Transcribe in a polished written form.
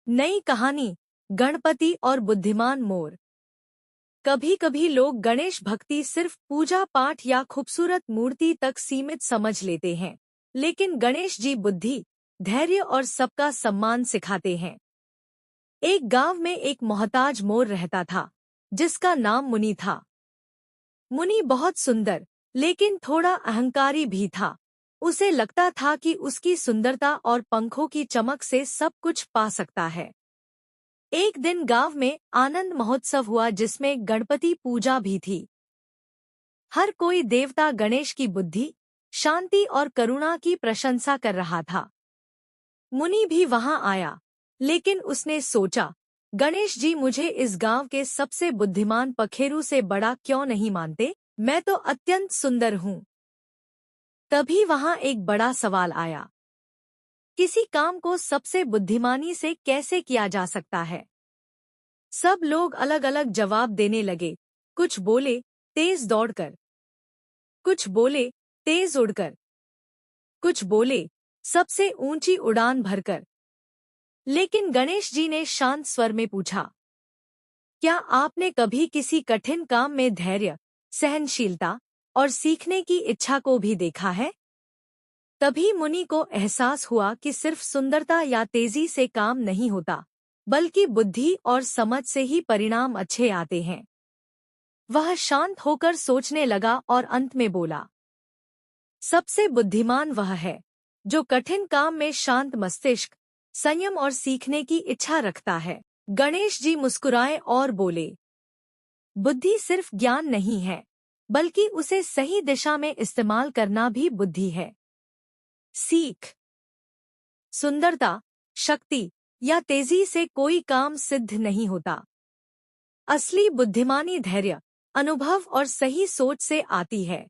नई कहानी, गणपति और बुद्धिमान मोर। कभी कभी लोग गणेश भक्ति सिर्फ पूजा पाठ या खूबसूरत मूर्ति तक सीमित समझ लेते हैं, लेकिन गणेश जी बुद्धि, धैर्य और सबका सम्मान सिखाते हैं। एक गांव में एक मोहताज मोर रहता था, जिसका नाम मुनि था। मुनि बहुत सुंदर, लेकिन थोड़ा अहंकारी भी था। उसे लगता था कि उसकी सुंदरता और पंखों की चमक से सब कुछ पा सकता है। एक दिन गांव में आनंद महोत्सव हुआ, जिसमें गणपति पूजा भी थी। हर कोई देवता गणेश की बुद्धि, शांति और करुणा की प्रशंसा कर रहा था। मुनि भी वहां आया, लेकिन उसने सोचा, गणेश जी मुझे इस गांव के सबसे बुद्धिमान पखेरु से बड़ा क्यों नहीं मानते? मैं तो अत्यंत सुंदर हूं। तभी वहां एक बड़ा सवाल आया, किसी काम को सबसे बुद्धिमानी से कैसे किया जा सकता है? सब लोग अलग अलग जवाब देने लगे। कुछ बोले तेज दौड़कर, कुछ बोले तेज उड़कर, कुछ बोले सबसे ऊंची उड़ान भरकर। लेकिन गणेश जी ने शांत स्वर में पूछा, क्या आपने कभी किसी कठिन काम में धैर्य, सहनशीलता और सीखने की इच्छा को भी देखा है? तभी मुनि को एहसास हुआ कि सिर्फ सुंदरता या तेजी से काम नहीं होता, बल्कि बुद्धि और समझ से ही परिणाम अच्छे आते हैं। वह शांत होकर सोचने लगा और अंत में बोला, सबसे बुद्धिमान वह है जो कठिन काम में शांत मस्तिष्क, संयम और सीखने की इच्छा रखता है। गणेश जी मुस्कुराए और बोले, बुद्धि सिर्फ ज्ञान नहीं है, बल्कि उसे सही दिशा में इस्तेमाल करना भी बुद्धि है। सीख, सुंदरता, शक्ति या तेजी से कोई काम सिद्ध नहीं होता। असली बुद्धिमानी धैर्य, अनुभव और सही सोच से आती है।